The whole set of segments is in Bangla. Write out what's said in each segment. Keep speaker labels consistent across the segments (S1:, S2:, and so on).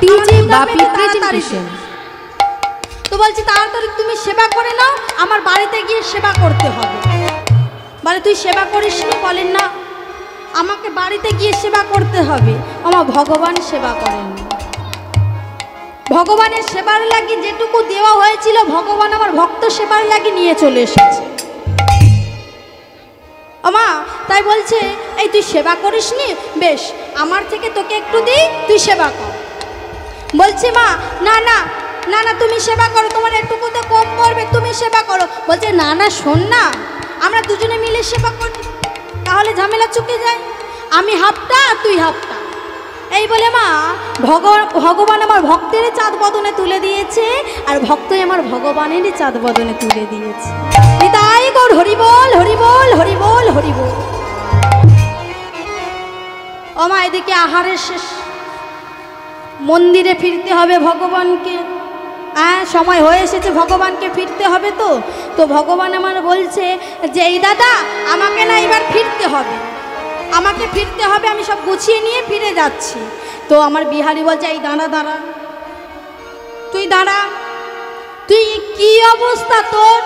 S1: ডিজে বাপি প্রেজেন্টেশন।
S2: তো বলছি তাড়াতাড়ি তুমি সেবা করে নাও, আমার বাড়িতে গিয়ে সেবা করতে হবে। বলে তুই সেবা করিস নি? বলেন না, আমাকে বাড়িতে গিয়ে সেবা করতে হবে। আমার ভগবান সেবা করেন, ভগবানের সেবার লাগি যেটুকু দেওয়া হয়েছিল ভগবান আমার ভক্ত সেবার লাগি নিয়ে চলে এসেছে। আমা তাই বলছে এই তুই সেবা করিস নি, বেশ আমার থেকে তোকে একটু দিই, তুই সেবা কর। বলছে মা না না না না তুমি সেবা করো, তোমার একটুকু তো কম পড়বে, তুমি সেবা করো। বলছে না না শোন না, আমরা দুজনে মিলে সেবা করি, তাহলে ঝামেলা চুকে যায়। আমি হাফটা তুই হাফটা। এই বলে মা ভগবান আমার ভক্তের চাঁদ বদনে তুলে দিয়েছে, আর ভক্তই আমার ভগবানের চাঁদ বদনে তুলে দিয়েছে। তাই গৌর হরি বল হরি বল হরি বল হরি বল। ও মা এদিকে আহারের শেষ, মন্দিরে ফিরতে হবে ভগবানকে। হ্যাঁ সময় হয়ে এসেছে, ভগবানকে ফিরতে হবে। তো ভগবান আমার বলছে যে এই দাদা আমাকে না এবার ফিরতে হবে, আমাকে ফিরতে হবে, আমি সব গুছিয়ে নিয়ে ফিরে যাচ্ছি। তো আমার বিহারি বলছে এই দাঁড়া দাঁড়া, তুই দাঁড়া, তুই কি অবস্থা তোর?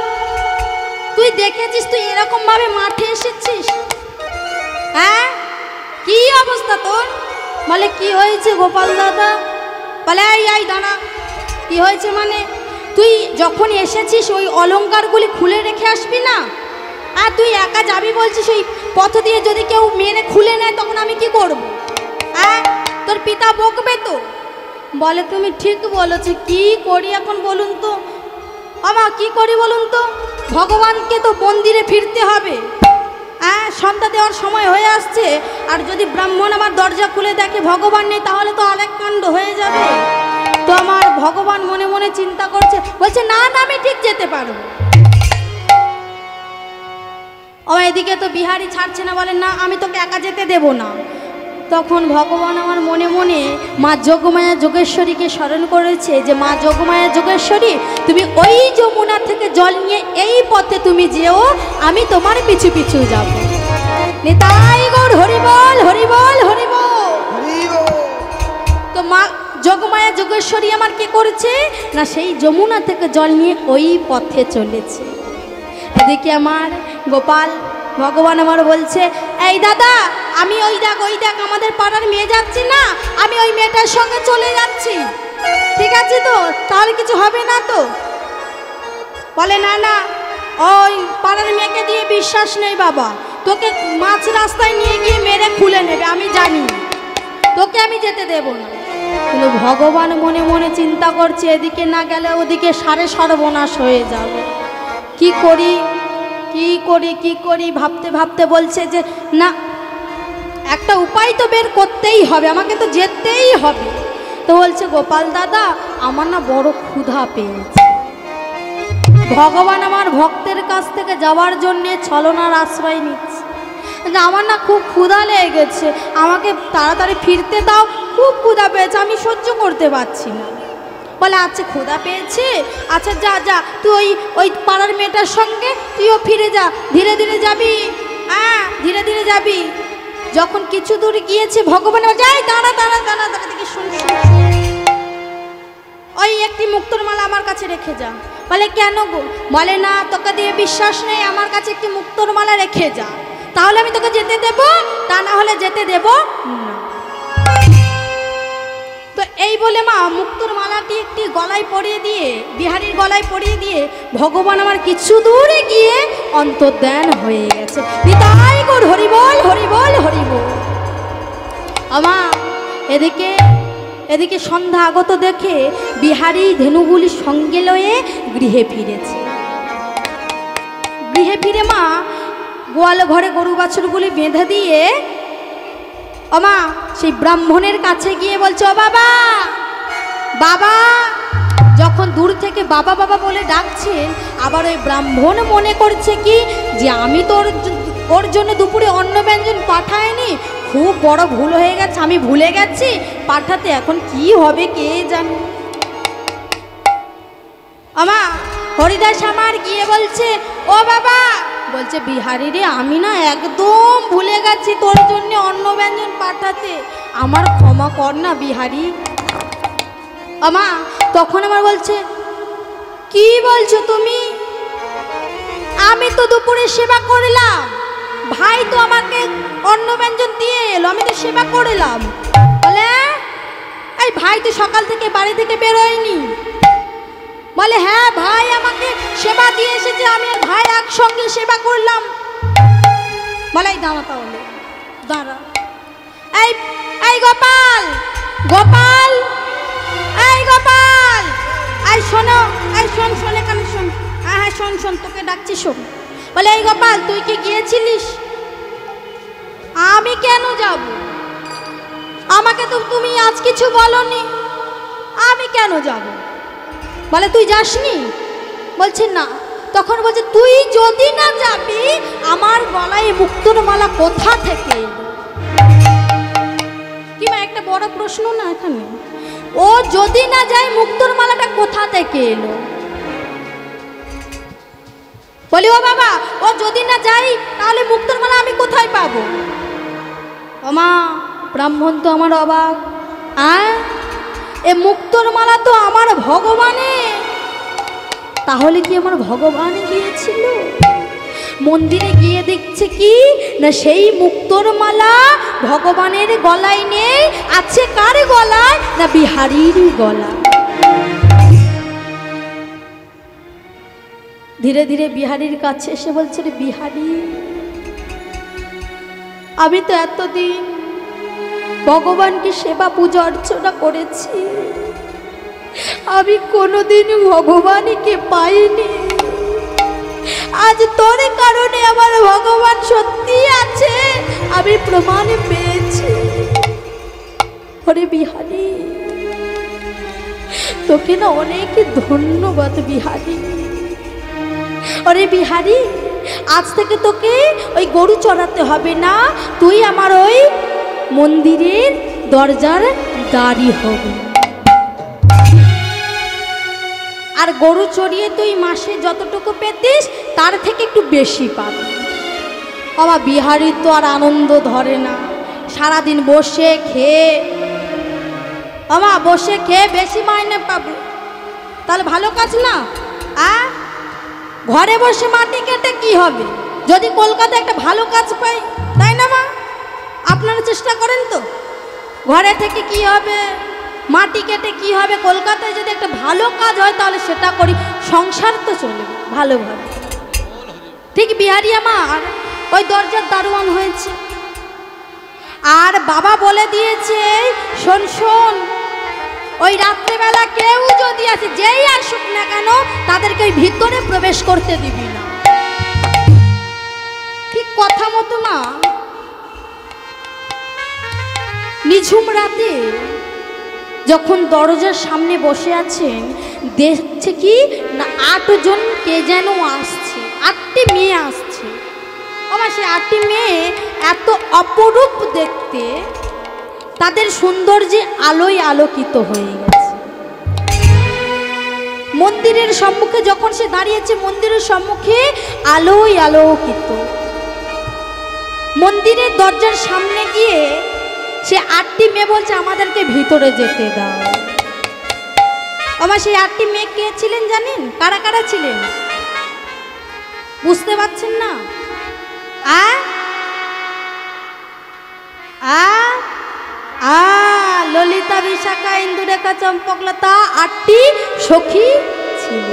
S2: তুই দেখেছিস তুই এরকম ভাবে মাঠে এসেছিস? হ্যাঁ কি অবস্থা তোর? বলে কি হয়েছে গোপাল দাদা? বলে এই দাঁড়া, কি হয়েছে মানে তুই যখন এসেছিস ওই অলংকারগুলি খুলে রেখে আসবি না? আর তুই একা যাবি বলছিস, ওই পথ দিয়ে যদি কেউ মেরে খুলে নেয় তখন আমি কি করব? হ্যাঁ তোর পিতা বকবে তো। বলে তুমি ঠিক বলেছো, কি করি এখন বলুন তো? আমা কি করি বলুন তো? ভগবানকে তো মন্দিরে ফিরতে হবে, হ্যাঁ সন্ধ্যা দেওয়ার সময় হয়ে আসছে, আর যদি ব্রাহ্মণ আমার দরজা খুলে দেখে ভগবান নেই তাহলে তো আরেক কাণ্ড হয়ে যাবে। তো আমার ভগবান মনে মনে চিন্তা করছে, বলছে না না আমি ঠিক যেতে পারবো। আমার এদিকে তো বিহারি ছাড়ছে না, বলে না আমি তোকে একা যেতে দেব না। তখন ভগবান আমার মনে মনে মা যোগমায়া যোগেশ্বরীকে স্মরণ করেছে যে মা যোগমায়া যোগেশ্বরী তুমি ওই যমুনা থেকে জল নিয়ে এই পথে তুমি যেও, আমি তোমার পিছু পিছু যাব। নিতাই গৌর হরি বল হরি বল হরি বল। তো মা যোগমায়া যোগেশ্বরী আমার কি করেছে না, সেই যমুনা থেকে জল নিয়ে ওই পথে চলেছে। এদিকে আমার গোপাল ভগবান আমার বলছে এই দাদা আমি ওই দেখ আমাদের পাড়ার মেয়ে যাচ্ছি না, আমি ওই মেয়েটার সঙ্গে চলে যাচ্ছি, ঠিক আছে তো? তাহলে কিছু হবে না তো? বলে না না ওই পাড়ার মেয়েকে দিয়ে বিশ্বাস নেই বাবা, তোকে মাঝ রাস্তায় নিয়ে গিয়ে মেরে খুলে নেবে, আমি জানি, তোকে আমি যেতে দেব না। কিন্তু ভগবান মনে মনে চিন্তা করছে এদিকে না গেলে ওদিকে সাড়ে সর্বনাশ হয়ে যাবে, কি করি কি করি কি করি ভাবতে ভাবতে বলছে যে না একটা উপায় তো বের করতেই হবে, আমাকে তো যেতেই হবে। তো বলছে গোপাল দাদা আমার না বড় ক্ষুধা পেয়েছে। ভগবান আমার ভক্তের কাছ থেকে যাওয়ার জন্যে ছলনার আশ্রয় নিচ্ছে, আমার না খুব ক্ষুধা লেগে গেছে, আমাকে তাড়াতাড়ি ফিরতে দাও, খুব ক্ষুধা পেয়েছে, আমি সহ্য করতে পারছি না। বলে আচ্ছা ক্ষুধা পেয়েছে, আচ্ছা যা যা তুই ওই পাড়ার মেয়েটার সঙ্গে তুইও ফিরে যা, ধীরে ধীরে যাবি, হ্যাঁ ধীরে ধীরে যাবি। যখন কিছু দূর গিয়েছে ভগবান যাই দাঁড়া দাঁড়া দাঁড়া দাঁড়া দেখি শুন ওই একটি মুক্তোর মালা আমার কাছে রেখে যা। বলে কেন গো? বলে না তোকে দিয়ে বিশ্বাস নেই, আমার কাছে একটি মুক্তোর মালা রেখে যা, তাহলে আমি তোকে যেতে দেব, তা না হলে যেতে দেব না। তো এই বলে মা মুক্তোর মালাটি একটি গলায় পরিয়ে দিয়ে, বিহারীর গলায় পরিয়ে দিয়ে ভগবান আমার কিছু দূরে গিয়ে অন্তর্ধান হয়ে গেছে। নিতাই গৌর হরি বল হরি বল হরি বল। আমা এদিকে সন্ধ্যা আগত দেখে বিহারী ধেনুগুলি সঙ্গে লয়ে গৃহে ফিরেছে। গৃহে ফিরে মা গোয়াল ঘরে গরু বাছুরগুলি বেঁধে দিয়ে আমা সেই ব্রাহ্মণের কাছে গিয়ে বলছে ও বাবা বাবা, যখন দূর থেকে বাবা বাবা বলে ডাকছেন, আবার ওই ব্রাহ্মণ মনে করছে কি যে আমি তো ওর জন্য দুপুরে অন্ন ব্যঞ্জন পাঠায়নি, খুব বড় ভুল হয়ে গেছে, আমি ভুলে গেছি পাঠাতে, এখন কি হবে কে জানে। আমা হরিদাস আমার গিয়ে বলছে ও বাবা, বলছে বিহারি রে আমি না একদম ভুলে গেছি তোর জন্য অন্ন ব্যঞ্জন পাঠাতে, আমার ক্ষমা কর না বিহারি। আমা তখন আমার বলছে, কি বলছো তুমি? আমি তো দুপুরে সেবা করলাম, ভাই তো আমাকে অন্ন ব্যঞ্জন দিয়ে এলো, আমি তো সেবা করলাম। বলে এই ভাই তো সকাল থেকে বাড়ি থেকে বেরোয়নি। বলে হ্যাঁ, ভাই আমাকে সেবা দিয়ে এসেছে, আমি আর ভাই একসঙ্গে সেবা করলাম। বলে এই দাঁড়া, তাহলে দাঁড়া। এই এই গোপাল, গোপাল, এই গোপাল, এই শোনো, এই শোন, শোন এখানে শোন। হ্যাঁ হ্যাঁ শোন শোন, তোকে ডাকছি শোন। বলে এই গোপাল, তুই কি গিয়েছিলিস? আমি কেন যাব? আমাকে তো তুমি আজ কিছু বলনি, আমি কেন যাব? বলে তুই যাসনি? বলছে না। তখন বলছে, তুই যদি না যাবি, আমার গলায় মুক্তোর মালা কোথা থেকে এলো? কিংবা একটা বড় প্রশ্ন না এখানে, ও যদি না যায় মুক্তোর মালাটা কোথা থেকে এলো? বলি ও বাবা, ও যদি না যাই তাহলে মুক্তোর মালা আমি কোথায় পাবো? ও মা, ব্রাহ্মণ তো আমার অবাক। এ মুক্তোর মালা তো আমার ভগবানে। তাহলে কি আমার ভগবান গিয়েছিল? মন্দিরে গিয়ে দেখছে কি না, সেই মুক্তোর মালা ভগবানের গলায় নেই, আছে কার গলায় না, বিহারীর গলা। ধীরে ধীরে বিহারীর কাছে এসে বলছে, রে বিহারী, আমি তো এতদিন ভগবানকে সেবা পূজা অর্চনা করেছি, আমি কোনোদিন ভগবানকে পাইনি। আজ তোর কারণে আমার ভগবান সত্যি আছে, আমি প্রমাণ পেয়েছি। ওরে বিহারী, তোকে না অনেক ধন্যবাদ বিহারী। ওরে বিহারী, আজ থেকে তোকে ওই গরু চড়াতে হবে না, তুই আমার ওই মন্দিরের দরজার দাঁড়ি হবে। আর গরু চড়িয়ে তুই মাসে যতটুকু পেতিস তার থেকে একটু বেশি পাবি। বাবা বিহারীর তো আর আনন্দ ধরে না, সারাদিন বসে খেয়ে, বাবা বসে খেয়ে বেশি মাইনে পাবে, তাহলে ভালো কাজ না? ঘরে বসে মাটি কেটে কি হবে, যদি কলকাতায় একটা ভালো কাজ পাই, তাই না মা? আপনারা চেষ্টা করেন তো, ঘরে থেকে কি হবে, মাটি কেটে কি হবে, কলকাতায় যদি একটা ভালো কাজ হয় তাহলে সেটা করি, সংসার তো চলবে ভালোভাবে। ঠিক বিহারী আমার ওই দরজার দারোয়ান হয়েছে, আর বাবা বলে দিয়েছে, শোন শোন, ওই রাত্রেবেলা কেউ যদি আসে, যেই আসুক না কেন, তাদেরকে ওই ভিতরে প্রবেশ করতে দিবি না। ঠিক কথা মতো মা নিঝুম রাতে যখন দরজার সামনে বসে আছেন, দেখছে কি না 8 জন কে যেন আসছে, 8টি মেয়ে আসছে। আমার সে 8টি মেয়ে এত অপরূপ দেখতে, তাদের সৌন্দর্যে আলোয় আলোকিত হয়ে গেছে। মন্দিরের সম্মুখে যখন সে দাঁড়িয়েছে, মন্দিরের সম্মুখে আলোয় আলোকিত। মন্দিরের দরজার সামনে গিয়ে সে 8টি মেয়ে বলছে, আমাদেরকে ভিতরে যেতে দাও। আমার সেই 8টি মেয়ে কে ছিলেন জানেন? কারা কারা ছিলেন বুঝতে পারছেন না? ললিতা, বিশাখা, ইন্দুরেখা, চম্পকলতা, 8টি সখী ছিল।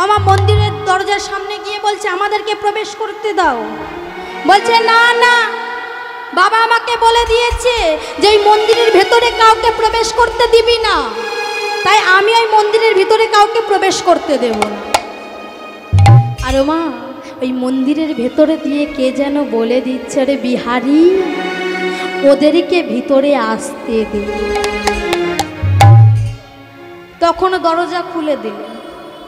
S2: আমার মন্দিরের দরজার সামনে গিয়ে বলছে, আমাদেরকে প্রবেশ করতে দাও। বলছে না না, বাবা আমাকে বলে দিয়েছে যে এই মন্দিরের ভেতরে কাউকে প্রবেশ করতে দিবি না, তাই আমি ওই মন্দিরের ভিতরে কাউকে প্রবেশ করতে দেব না। আর মা ওই মন্দিরের ভেতরে দিয়ে কে যেন বলে দিচ্ছে, রে বিহারী, ওদেরকে ভিতরে আসতে দে। তখন দরজা খুলে দিল,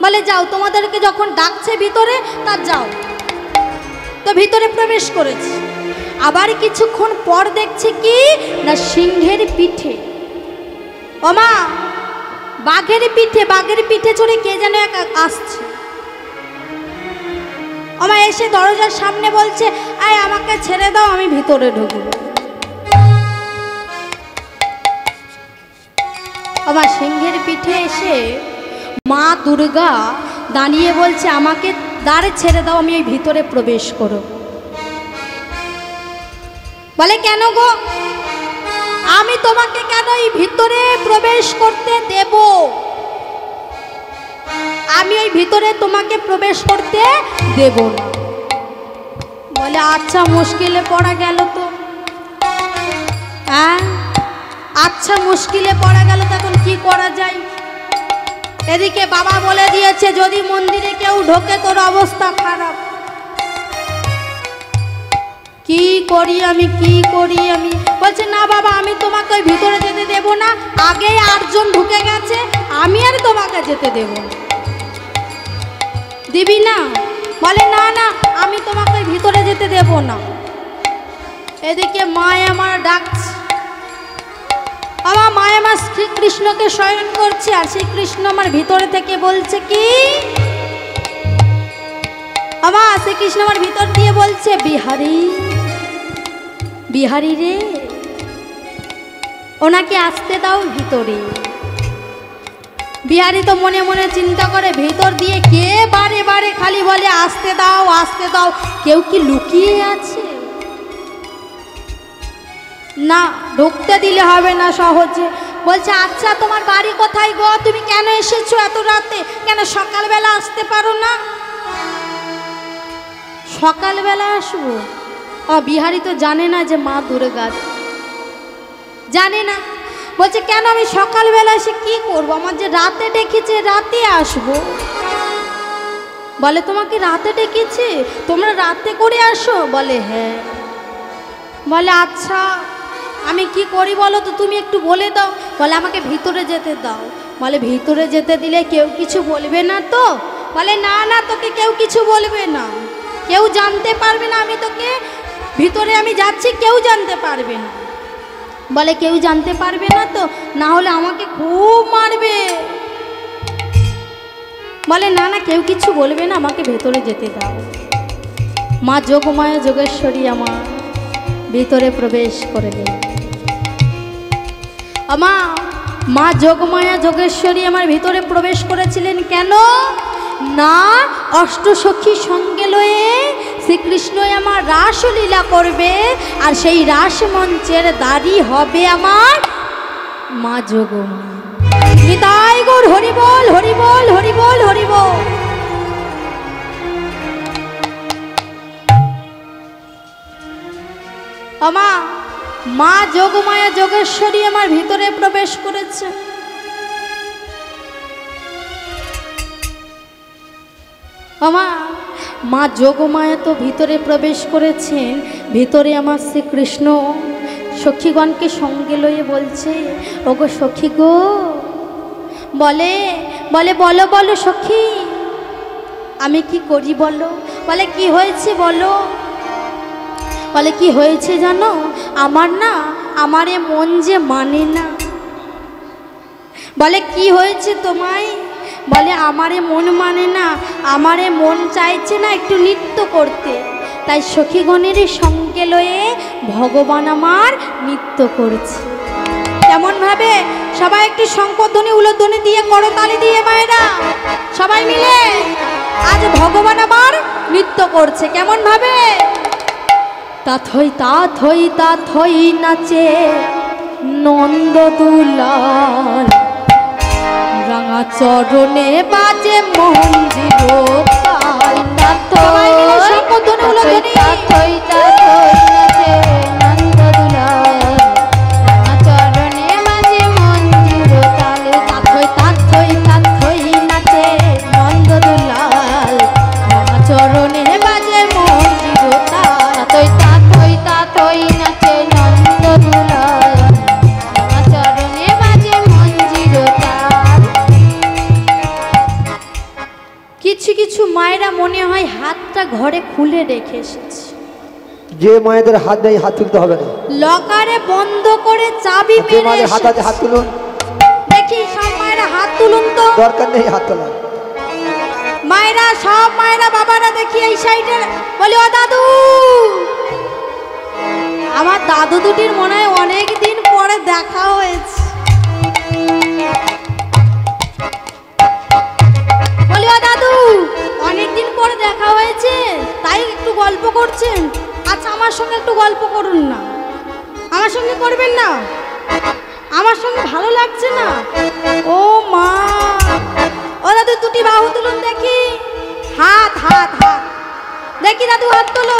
S2: বলে যাও, তোমাদেরকে যখন ডাকছে ভিতরে, তা যাও। তো ভিতরে প্রবেশ করেছে। আবার কিছুক্ষণ পর দেখছে কি না, সিংহের পিঠে, ওমা বাঘের পিঠে চড়ে কে যেন এক আসছে। ওমা এসে দরজার সামনে বলছে, আয় আমাকে ছেড়ে দাও, আমি ভিতরে ঢুকবো। আমার সিংহের পিঠে এসে মা দুর্গা দাঁড়িয়ে বলছে, আমাকে দ্বারে ছেড়ে দাও, আমি এই ভিতরে প্রবেশ করব। বলে, কেন গো? আমি তোমাকে কেন এই ভিতরে প্রবেশ করতে দেব? আমি এই ভিতরে তোমাকে প্রবেশ করতে দেব না। বলে, আচ্ছা, মুশকিলে পড়া গেল তো। হ্যাঁ, আচ্ছা, মুশকিলে পড়া গেল, তখন কি করা যায়? এদিকে বাবা বলে দিয়েছে, যদি মন্দিরে কেউ ঢোকে তোর অবস্থা খারাপ। কি করি আমি, কি করি আমি? বলছে, না বাবা, আমি তোমাকে ওই ভিতরে যেতে দেব না, আগে 8 জন ঢুকে গেছে, আমি আর তোমাকে যেতে দেব না। দিবি না? বলে, না না, আমি তোমাকে ওই ভিতরে যেতে দেব না। এদিকে মায় আমার ডাকছে, আমার মায় আমার শ্রীকৃষ্ণকে শয়ন করছে, আর শ্রীকৃষ্ণ আমার ভিতরে থেকে বলছে কি, আমার শ্রীকৃষ্ণ আমার ভিতর দিয়ে বলছে, বিহারী, বিহারী রে, ওনাকে আসতে দাও ভিতরে। বিহারী তো মনে মনে চিন্তা করে, ভিতর দিয়ে কে বারে বারে খালি বলে আসতে দাও, আসতে দাও, কেউ কি লুকিয়ে আছে? না, ঢুকতে দিলে হবে না সহজে। বলছে, আচ্ছা, তোমার বাড়ি কোথায় গো? তুমি কেন এসেছো এত রাতে? কেন সকালবেলা আসতে পারো না? সকালবেলা আসবো? বিহারী তো জানে না যে মা দুর্গা, জানে না। বলছে, কেন আমি সকালবেলা এসে কি করবো? আমার যে রাতে ডেকেছে, রাতে আসবো। বলে, তোমাকে রাতে ডেকেছে, তোমরা রাতে করে আসো? বলে, হ্যাঁ। বলে, আচ্ছা, আমি কি করি বলো তো, তুমি একটু বলে দাও। বলে, আমাকে ভিতরে যেতে দাও। বলে, ভিতরে যেতে দিলে কেউ কিছু বলবে না তো? বলে, না না, তোকে কেউ কিছু বলবে না, কেউ জানতে পারবে না আমি তোকে ভিতরে আমি যাচ্ছি, কেউ জানতে পারবে না। বলে, কেউ জানতে পারবে না তো? না হলে আমাকে খুব মারবে। বলে, না না, কেউ কিছু বলবে না, আমাকে ভেতরে যেতে দাও। মা যোগমায়া যোগেশ্বরী আমার ভিতরে প্রবেশ করলেন। মা যোগমায়া যোগেশ্বরী আমার ভিতরে প্রবেশ করেছিলেন কেন? না, অষ্টসখী সঙ্গে লয়ে শ্রীকৃষ্ণ আমার রাসলীলা করবে, আর সেই রাস মঞ্চের দাঁড়ি হবে আমার মা যোগমায়া। নিতাই গৌর হরি বল, হরি বল, হরি বল, হরি বল। মা যোগমায়া যোগেশ্বরী আমার ভিতরে প্রবেশ করেছে। মা যোগমায়া তো ভিতরে প্রবেশ করেছেন, ভিতরে আমার শ্রীকৃষ্ণ সখীগণকে সঙ্গে লয়ে বলছে, ওগো সখী গো, বলে বলে বলো বলো সখী, আমি কি করি বলো? বলে, কি হয়েছে বলো? বলে, কি হয়েছে জানো? আমার এ মন যে মানে না। বলে, কি হয়েছে তোমায়? বলে, আমার এ মন মানে না, আমার এ মন চাইছে না একটু নৃত্য করতে, তাই সখীগণের সঙ্গে লয়ে ভগবান আমার নৃত্য করছে। কেমন ভাবে? সবাই একটু শঙ্খধ্বনি উলধ্বনি দিয়ে করতালি দিয়ে মায়েরা সবাই মিলে আজ ভগবান আমার নৃত্য করছে। কেমন ভাবে? তাথই তাথই তাথই নাচে নন্দ দুলাল, রাঙা চরণে বাজে মন্দির তাল। সবাই মিলে শঙ্খধ্বনি উলধ্বনি। তাথই তাথই নাচে নন্দ দুলাল, রাঙা চরণে বাজে মন্দির তাল। তাথই তাথই তাথই নাচে নন্দ দুলাল, রাঙা চরণে বাজে মন্দির তাল। তাথই তাথই তাথই নাচে নন্দ দুলাল, রাঙা চরণে বাজে মন্দির তাল। কিছু কিছু মায়েরা মনে হয় হাতটা ঘরে খুলে রেখে এসেছে।
S3: যে মায়েদের হাত নেই হাত তুলতে হবে না,
S2: লকারে বন্ধ করে চাবি মেরে
S3: হাত আছে হাত তুলুন।
S2: দেখি সব মায়েরা হাত তুলুন তো।
S3: দরকার নেই হাত তোলা।
S2: মায়েরা, সব মায়েরা, বাবারা দেখি এই সাইডে। বলি, ও দাদু, আমার দাদু দুটির মনে হয় অনেক দিন পরে দেখা হয়েছে। দেখা হয়েছে তাই একটু গল্প করছেন। আচ্ছা আমার সঙ্গে একটু গল্প করুন না। আমার সঙ্গে করবেন না? আমার সঙ্গে ভালো লাগছে না? ও মা, ও দাদু দুটি বাহু তুলুন দেখি। হাত হাত হাত দেখি দাদু, হাত তুলো।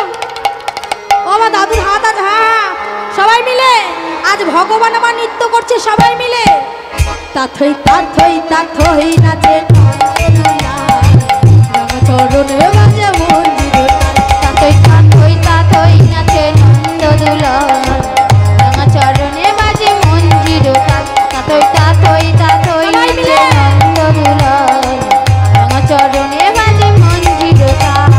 S2: ও মা, দাদুর হাত আজ, হ্যাঁ সবাই মিলে আজ ভগবান আমার নৃত্য করছে সবাই মিলে। তাথই তাথই তাথই নাচে চরণে বাজে মন্দির।
S1: তাতই তাতই তাতই নাচে নন্দদুলাল, রাঙা চরণে বাজে মঞ্জির তাল। তাতই তাতই তাতই নাচে নন্দদুলাল, রাঙা চরণে বাজে মঞ্জির তাল।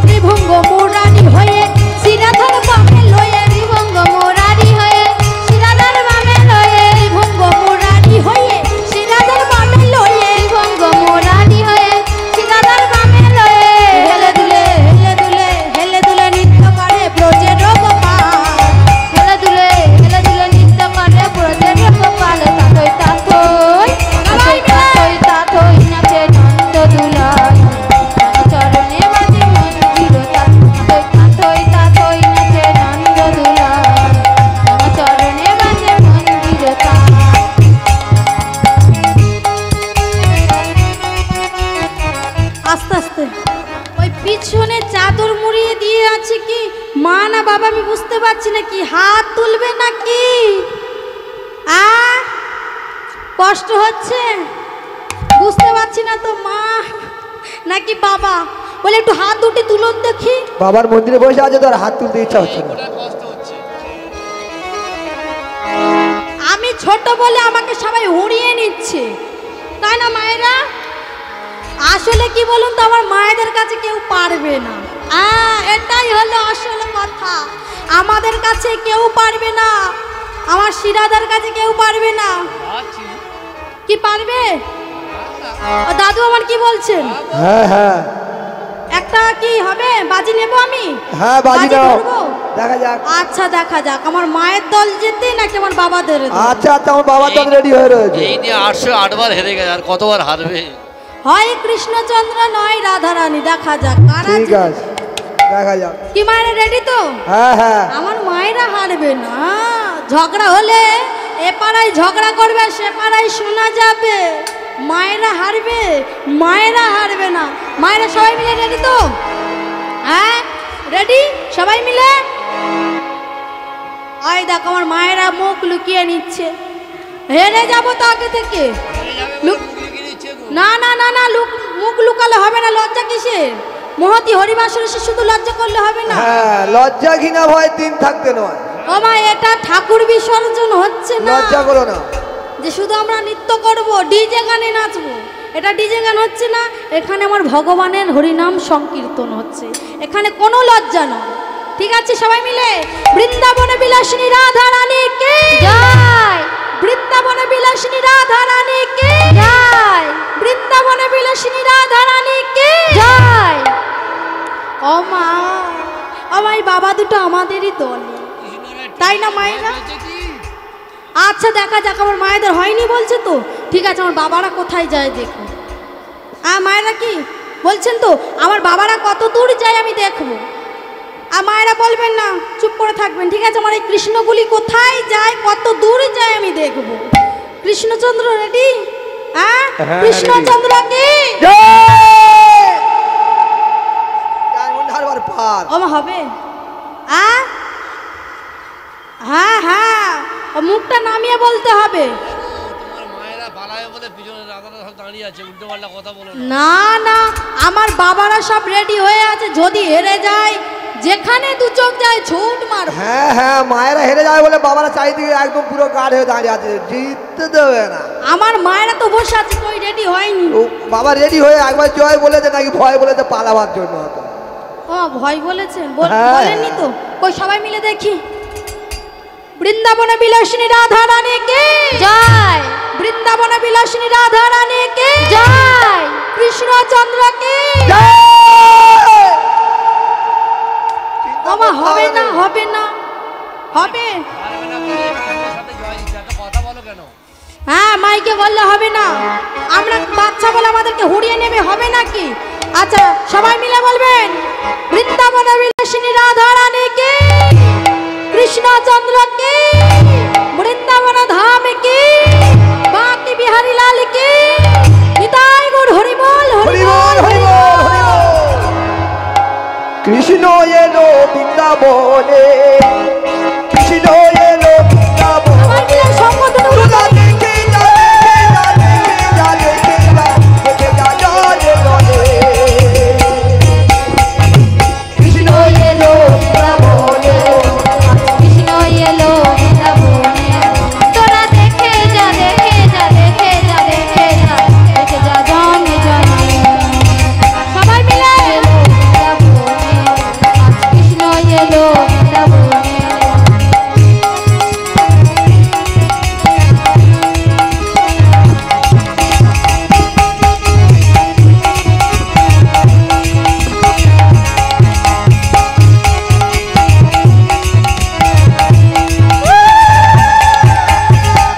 S2: ত্রিভঙ্গ মুরারি হয়ে শিরাধর বামে লয়ে,
S1: ত্রিভঙ্গ মুরারি হয়ে শিরাধার বামে লয়ে,
S2: ত্রিভঙ্গ মুরারি হয়ে শিরাধর বামে লয়ে,
S1: ত্রিভঙ্গ মুরারি হয়ে শিরাধার বামে লয়ে।
S2: হেলে দুলে হেলে দুলে হেলে দুলে নৃত্য করে ব্রজের গোপাল।
S1: হেলে দুলে নৃত্য করে ব্রজের গোপাল। তাতই তাতই তাতই তাতই নাচে নন্দদুলাল, রাঙা চরণে বাজে মঞ্জির তাল। তাতই তাতই নাচে নন্দদুলাল, রাঙা চরণে বাজে মঞ্জির তাল।
S2: আস্তে আস্তে ওই পিছনে চাদর মুড়িয়ে দিয়ে আছে কি মা না বাবা আমি বুঝতে পারছি না। কি হাত তুলবে নাকি? কষ্ট হচ্ছে বুঝতে পারছি না তো, মা নাকি বাবা? বলে একটু হাত দুটি তুলুন দেখি।
S3: বাবার মন্দিরে বসে আছে তো আর হাত তুলতে ইচ্ছা হচ্ছে না।
S2: আমি ছোট বলে আমাকে সবাই উড়িয়ে নিচ্ছে, তাই না মায়েরা? আসলে কি বলুন তো, আমার মায়েদের কাছে কেউ পারবে না। এটাই হলো আসল কথা, আমাদের কাছে কেউ পারবে না, আমার শিরাদার কাছে কেউ পারবে না। কি পারবে? দাদু আমার কি বলছেন?
S3: হ্যাঁ হ্যাঁ
S2: একটা কি হবে, বাজি নেব আমি?
S3: হ্যাঁ বাজি দাও,
S2: ধরবো?
S3: দেখা যাক।
S2: আচ্ছা দেখা যাক, আমার মায়ের দল জিততে নাকি আমার বাবাদের দল?
S3: আচ্ছা আচ্ছা, আমার বাবা তো রেডি হয়ে রয়েছে।
S4: এই নিয়ে 808 বার হেরে গেছে, আর কতবার হারবে?
S2: হয় কৃষ্ণচন্দ্র নয় রাধারানী, দেখা যাক কারা
S3: ঠিক
S2: জিতে।
S3: আছে, দেখা যাক।
S2: কি মায়েরা রেডি তো?
S3: হ্যাঁ হ্যাঁ
S2: আমার মায়েরা হারবে না। ঝগড়া হলে এ পাড়ায় ঝগড়া করবে, সে পাড়ায় শোনা যাবে। মায়েরা হারবে, মায়েরা হারবে না। মায়েরা সবাই মিলে রেডি তো? হ্যাঁ রেডি সবাই মিলে। আয় দেখ আমার মায়েরা মুখ লুকিয়ে নিচ্ছে। হেরে যাবো তো আগে থেকে। না না না না, মুখ লুকালে হবে না। লজ্জা কিসের? মহতি হরিবাসরে শুধু লজ্জা করলে হবে না।
S3: হ্যাঁ, লজ্জা ঘৃণা ভয় দিন থাকতে নয়।
S2: ও মা, এটা ঠাকুর বিসর্জন হচ্ছে না।
S3: লজ্জা করো না
S2: যে শুধু আমরা নৃত্য করব, ডিজে গানে নাচবো, এটা ডিজে গান হচ্ছে না। এখানে আমার ভগবানের হরিনাম সংকীর্তন হচ্ছে, এখানে কোনো লজ্জা নয়। ঠিক আছে সবাই মিলে বৃন্দাবনে বিলাসিনী রাধা রানী কে
S1: জয়,
S2: বৃন্দাবনে বিলাসিনী রাধা রানী কে
S1: জয়,
S2: বৃন্দাবনে বিলাসিনী রাধা রানী কে
S1: জয়।
S2: ও মা, আমার বাবা দুটো আমাদেরই দল, তাই না মায়েরা? আচ্ছা দেখা যাক, আমার মায়েদের হয়নি বলছে তো। ঠিক আছে, আমার বাবারা কোথায় যায় দেখো। মায়েরা কি বলছেন তো, আমার বাবারা কত দূর যায় আমি দেখবো। আর মায়েরা বলবেন না, চুপ করে থাকবেন। ঠিক আছে, আমার এই কৃষ্ণগুলি কোথায় যায়, কত দূর যায় আমি দেখবো। কৃষ্ণচন্দ্র রেডি? হ্যাঁ কৃষ্ণচন্দ্র কি ও হবে? হ্যাঁ হ্যাঁ, মুখটা নামিয়ে বলতে হবে। না না, আমার বাবারা সব রেডি হয়ে আছে। যদি হেরে যায়, যেখানে দু চোখ যায় ছুট মার।
S3: হ্যাঁ হ্যাঁ, মায়েরা হেরে যায় বলে বাবারা চারিদিকে একদম পুরো গাঢ় হয়ে দাঁড়িয়ে আছে, জিততে দেবে না।
S2: আমার মায়েরা তো বসে আছে, কই রেডি হয়নি।
S3: ও বাবা রেডি হয়ে একবার জয় বলেছে নাকি ভয় বলেছে পালাবার জন্য হতো।
S2: ও ভয় বলেছেন?
S3: হ্যাঁ।
S2: বলেননি তো। কই সবাই মিলে দেখি। বৃন্দাবনে বিলাসিনী রাধা রানী কে
S1: জয়,
S2: বৃন্দাবনে বিলাসিনী রাধা রানী কে
S1: জয়,
S2: কৃষ্ণচন্দ্র কে ওমা, হবে না হবে না, হবে। হ্যাঁ মাইকে বললে হবে না, আমরা বাচ্চা বলে আমাদেরকে হুড়িয়ে নেবে, হবে নাকি? আচ্ছা সবাই মিলে বলবেন বৃন্দাবন বিলাসিনী রাধা রানী কি, কৃষ্ণচন্দ্র কি, বৃন্দাবন ধাম কি, বাকি বিহারী লাল কি, নিতাই গৌর হরি বল হরি বল হরি বল।
S3: কৃষ্ণ এলো বৃন্দাবনে, কৃষ্ণ এলো বৃন্দাবনে, তোরা দেখে যা, দেখে যা, দেখে যা, দেখে যা, জলে জলে। কৃষ্ণ এলো বৃন্দাবনে,
S1: কৃষ্ণ এলো বৃন্দাবনে, তোরা দেখে যা, দেখে যা, দেখে যা, দেখে যা, দেখে যা জনে জনে।
S2: সবাই মিলে
S1: কৃষ্ণ এলো বৃন্দাবনে।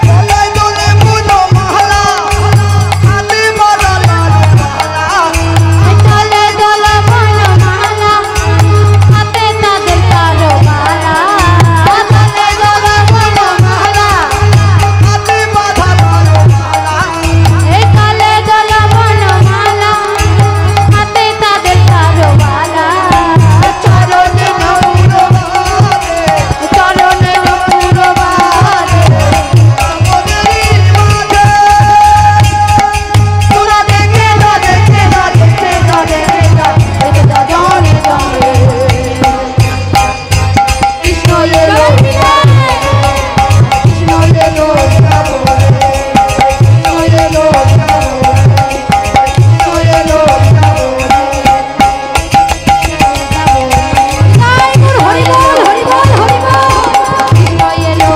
S3: গলায় দোলে মুলো মালা, হাতে মালা লাল মালা।
S1: চলে দোল বনমালা, হাতে তাদের কালো মালা। চলে দোল বনমালা,
S3: হাতে বাঁধা লাল মালা।
S1: এই চলে দোল বনমালা, হাতে তাদের কালো মালা। চরণে
S3: পুরবাদে,
S1: চরণে পুরবাদে,
S3: আমাদেরই মাঝে।
S1: তোরা দেখে যা, দেখে যা, দেখে যা, দেখে যা, দেখে যা জনে জনে। কৃষ্ণ এলো কৃষ্ণ এলো
S2: নিতাই গৌর হরি বল হরি বল হরি বল।
S1: কৃষ্ণ এলো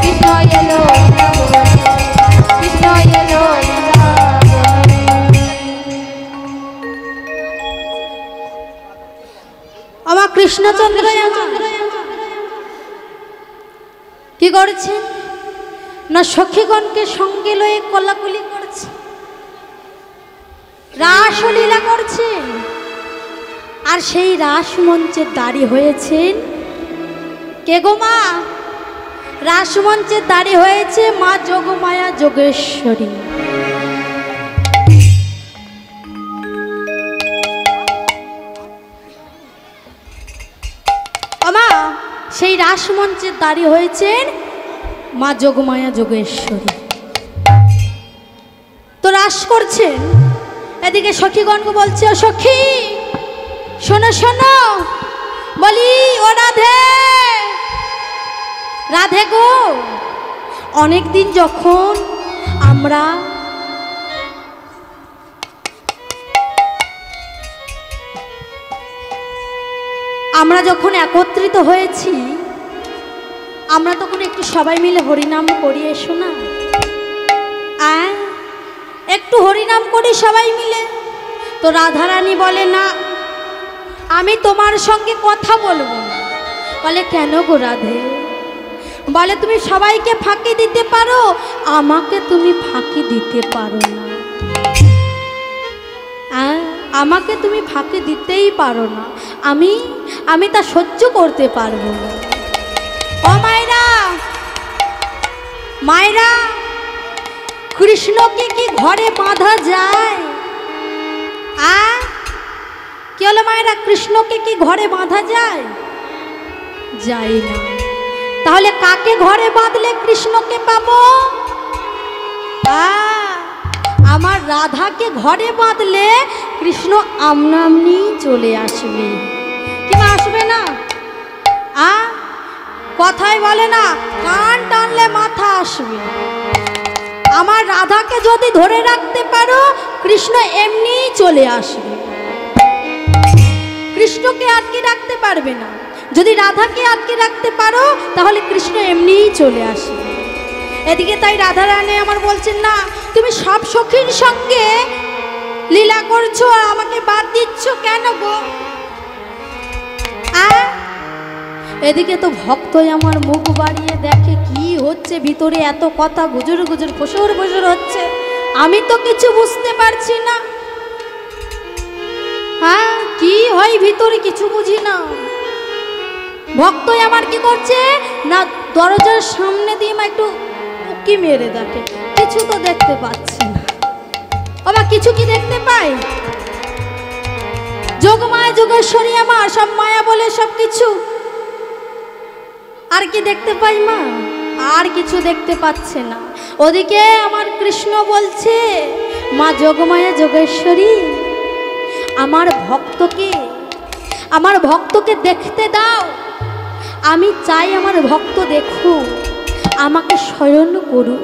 S1: কৃষ্ণ এলো কৃষ্ণ এলো।
S2: আমার কৃষ্ণচন্দ্র কি করছেন না সখীগণকে সঙ্গে লয়ে কলাকুলি করছে, রাসলীলা করছেন। আর সেই রাসমঞ্চে দাঁড়িয়ে হয়েছেন কে গো মা? রাসমঞ্চে দাঁড়িয়ে হয়েছে মা যোগমায়া যোগেশ্বরী। আমা সেই রাসমঞ্চে দাঁড়িয়ে হয়েছেন মা যোগমায়া যোগেশ্বরী। তো রাস করছেন, এদিকে সখীগণকে বলছে ও সখী শোনো শোনো, বলি ও রাধে, রাধে গো, অনেকদিন যখন আমরা যখন একত্রিত হয়েছি, আমরা তখন একটু সবাই মিলে হরিনাম করি, এসো না একটু হরিনাম করি সবাই মিলে। তো রাধারানী বলে না, আমি তোমার সঙ্গে কথা বলবো না। বলে কেন গো রাধে? বলে তুমি সবাইকে ফাঁকি দিতে পারো, আমাকে তুমি ফাঁকি দিতে পারো না। আমাকে তুমি ফাঁকি দিতেই পারো না, আমি তা সহ্য করতে পারবো না। ও মায়েরা, মায়েরা, কৃষ্ণকে কি ঘরে বাঁধা যায়? কি হলো মায়েরা, কৃষ্ণকে কি ঘরে বাঁধা যায়? যায় না। তাহলে কাকে ঘরে বাঁধলে কৃষ্ণকে পাবো? আমার রাধাকে ঘরে বাঁধলে কৃষ্ণ আমনামনি চলে আসবে। কি মা আসবে না? কথায় বলে না, কান টানলে মাথা আসবে। আমার রাধাকে যদি ধরে রাখতে পারো, কৃষ্ণ এমনি চলে আসবে। কৃষ্ণকে আটকে রাখতে পারবে না। যদি রাধাকে আটকে রাখতে পারো, তাহলে কৃষ্ণ এমনিই চলে আসবে। এদিকে তাই রাধারানী আমার বলছেন না, তুমি সব সখীর সঙ্গে লীলা করছো আর আমাকে বাদ দিচ্ছ কেন গো? এদিকে তো ভক্তই আমার মুখ বাড়িয়ে দেখে কি হচ্ছে ভিতরে, এত কথা গুজর গুজর ফসর ফসর হচ্ছে, আমি তো কিছু বুঝতে পারছি না। হ্যাঁ কি হয় ভিতরে কিছু বুঝি না। ভক্তই আমার কি করছে না, দরজার সামনে দিয়ে মা একটু উকি মেরে দেখে, কিছু তো দেখতে পাচ্ছি না। বাবা কিছু কি দেখতে পাই? যোগমায়া যোগেশ্বরী আমার সব মায়া বলে সব কিছু। আর কি দেখতে পাই মা? আর কিছু দেখতে পাচ্ছে না। ওদিকে আমার কৃষ্ণ বলছে, মা যোগমায়া যোগেশ্বরী আমার ভক্তকে দেখতে দাও। আমি চাই আমার ভক্ত দেখুক, আমাকে শয়ন করুক।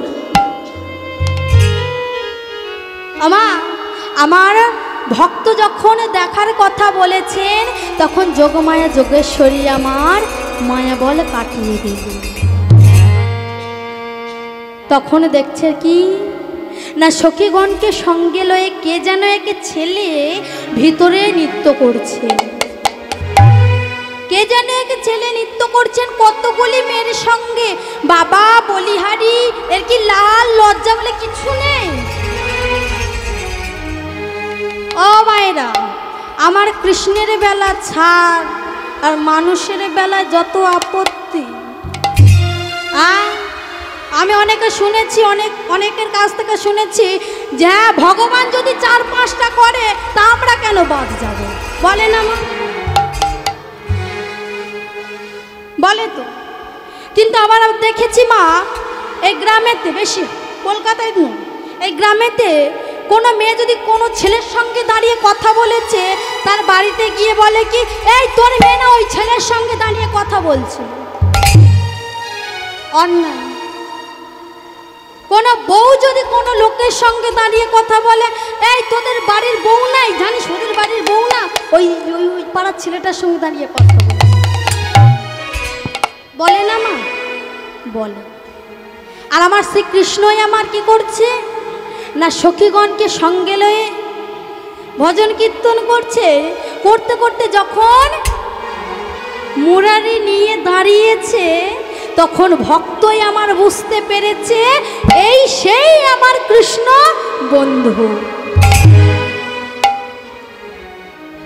S2: আমার ভক্ত যখন দেখার কথা বলেছেন, তখন যোগমায়া যোগেশ্বরী আমার মায়া বল কাটিয়ে দিল। তখন দেখছে কি না, সখীগণকে সঙ্গে লয়ে কে যেন একে ছেলে ভিতরে নৃত্য করছে। কে যেন একে ছেলে নৃত্য করছেন কতগুলি মেয়ের সঙ্গে। বাবা বলিহারি, এর কি লাল লজ্জা বলে কিছু নেই? ও মায়েরা, আমার কৃষ্ণের বেলা ছাড়, আর মানুষের বেলায় যত আপত্তি। আমি অনেকে শুনেছি, অনেকের কাছ থেকে শুনেছি যে ভগবান যদি 4-5টা করে তা আমরা কেন বাদ যাব? বলে না মা, বলে তো। কিন্তু আবার দেখেছি মা, এই গ্রামেতে, বেশি কলকাতায় নয়, এই গ্রামেতে কোনো মেয়ে যদি কোনো ছেলের সঙ্গে দাঁড়িয়ে কথা বলেছে, তার বাড়িতে গিয়ে বলে কি, এই তোর মেয়ে না ওই ছেলের সঙ্গে দাঁড়িয়ে কথা বলছে। অন্যায়। কোনো বউ যদি কোনো লোকের সঙ্গে দাঁড়িয়ে কথা বলে, এই তোদের বাড়ির বউ নাই, জানিস ওদের বাড়ির বউ না ওই ওই পাড়ার ছেলেটার সঙ্গে দাঁড়িয়ে কথা বলে না মা? বলে। আর আমার শ্রীকৃষ্ণই আমার কি করছে না, সখীগণকে সঙ্গে লয়ে ভজন কীর্তন করছে। করতে করতে যখন মুরারি নিয়ে দাঁড়িয়েছে, তখন ভক্তই আমার বুঝতে পেরেছে এই সেই আমার কৃষ্ণ বন্ধু।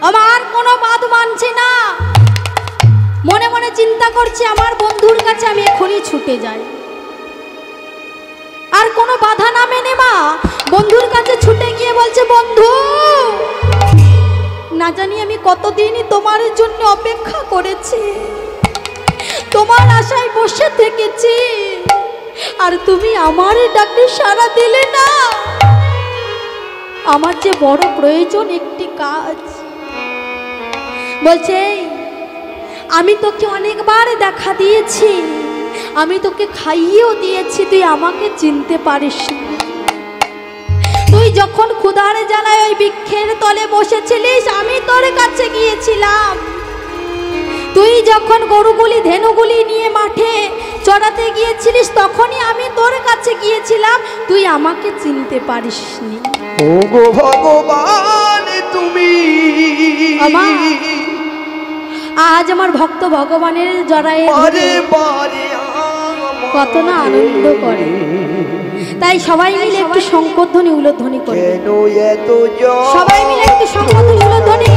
S2: আমার কোনো বাদ মানছে না, মনে মনে চিন্তা করছে আমার বন্ধুর কাছে আমি এখনই ছুটে যাই। আর কোনো বাধা না মেনে মা বন্ধুর কাছে ছুটে গিয়ে বলছে, বন্ধু না জানি আমি কতদিনই তোমার জন্য অপেক্ষা করেছি, তোমার আশায় বসে থেকেছি, আর তুমি আমার ডাকে সাড়া দিলে না। আমার যে বড় প্রয়োজন একটি কাজ। বলছে, আমি তোকে অনেকবার দেখা দিয়েছি, আমি তোকে খাইয়েও দিয়েছি, তুই আমাকে চিনতে পারিস। তুই যখন ক্ষুধার জ্বালায় ওই বৃক্ষের তলে বসেছিলিস, আমি তোর কাছে গিয়েছিলাম। তুই যখন গরুগুলি ধেনুগুলি নিয়ে মাঠে চড়াতে গিয়েছিলিস, তখনই আমি তোর কাছে গিয়েছিলাম, তুই আমাকে চিনতে পারিসনি।
S3: ও গো ভগবান তুমি।
S2: আজ আমার ভক্ত ভগবানের জড়ায় কত না আনন্দ করে। তাই সবাই মিলে একটু শঙ্করধ্বনি উলধ্বনি করে, সবাই মিলে একটু শঙ্করধ্বনি উলধ্বনি।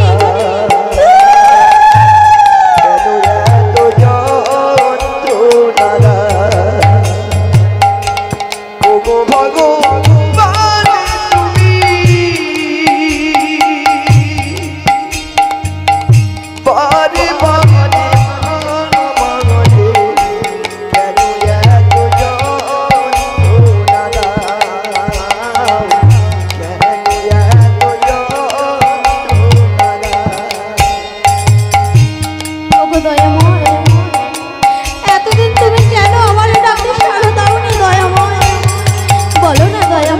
S2: এতদিন তুমি কেন আমার ডাকে সাড়া দাওনি দয়াময়? বলো না দয়া।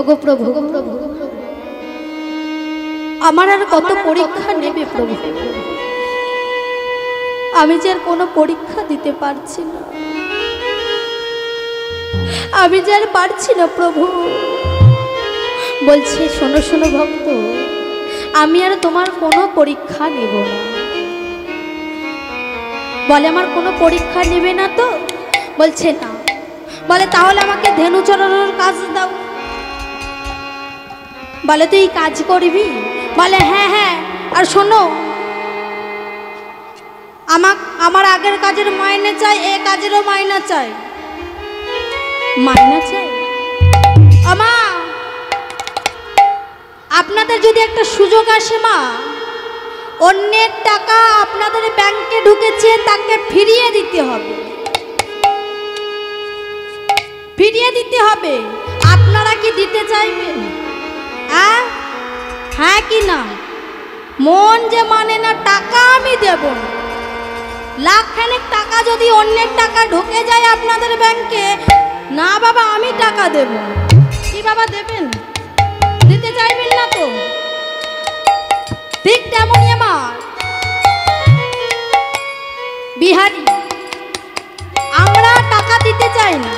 S2: ওগো প্রভু, আমার আর কত পরীক্ষা নেবে প্রভু? আমি যে আর কোনো পরীক্ষা দিতে পারছি না, আমি যে আর পারছি না প্রভু। বলছে শোনো শোনো ভক্ত, আমি আর তোমার কোনো পরীক্ষা নেব না। বলে আমার কোনো পরীক্ষা নেবে না তো? বলছে না। বলে তাহলে আমাকে ধেনু চড়ানোর কাজ দাও। বলে তুই কাজ করবি? বলে হ্যাঁ হ্যাঁ, আর শোনো আমার আগের কাজের মাইনে চাই, এ কাজেরও মাইনা চাই। মাইনা চাই? আমা আপনাদের যদি একটা সুযোগ আসে মা, অন্যের টাকা আপনাদের ব্যাংকে ঢুকেছে তাকে ফিরিয়ে দিতে হবে, ফিরিয়ে দিতে হবে। আপনারা কি দিতে চাইবেন? হ্যাঁ কি না? মন যে মানে না টাকা আমি দেব না। লাখখানেক টাকা যদি অন্যের টাকা ঢুকে যায় আপনাদের ব্যাংকে, না বাবা আমি টাকা দেব। কি বাবা দেবেন? দিতে চাইবেন না তো? ঠিক তেমনই আমার বিহারি, আমরা টাকা দিতে চাই না,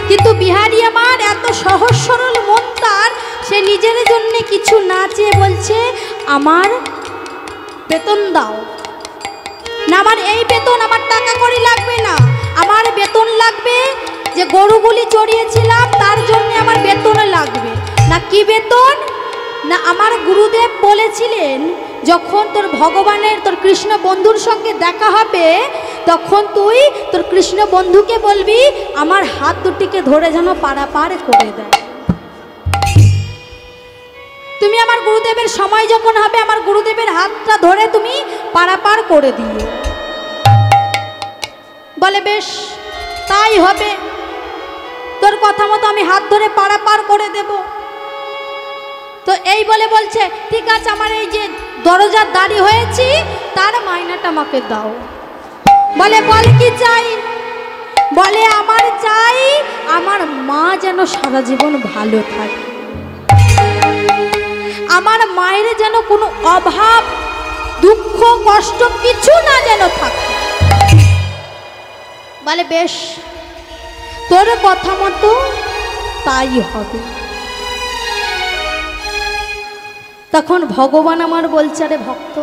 S2: কিন্তু বিহারি আমার এত সহজ সরল মন তার, সে নিজের জন্য কিছু না চেয়ে বলছে আমার বেতন দাও না, আমার এই বেতন, আমার টাকা কড়ি লাগবে না, আমার বেতন লাগবে যে গরুগুলি চড়িয়েছিলাম তার জন্য আমার বেতন লাগবে। না কি বেতন? না আমার গুরুদেব বলেছিলেন যখন তোর ভগবানের, তোর কৃষ্ণ বন্ধুর সঙ্গে দেখা হবে তখন তুই তোর কৃষ্ণ বন্ধুকে বলবি আমার হাত দুটিকে ধরে যেন পারাপার করে দেয়। তুমি আমার গুরুদেবের সময় যখন হবে আমার গুরুদেবের হাতটা ধরে তুমি পারাপার করে দিও। বলে বেশ তাই হবে, তোর কথা মতো আমি হাত ধরে পারাপার করে দেব। তো এই বলে বলছে ঠিক আছে, আমার এই যে দরজার দাঁড়ি হয়েছি তার মাইনাটা আমাকে দাও। বলে বলে কি চাই? বলে আমার চাই আমার মা যেন সারা জীবন ভালো থাকে, আমার মায়ের যেন কোনো অভাব দুঃখ কষ্ট কিছু না যেন থাকে। বলে বেশ তোর কথা মতো তাই হবে। তখন ভগবান আমার বলছে আরে ভক্ত,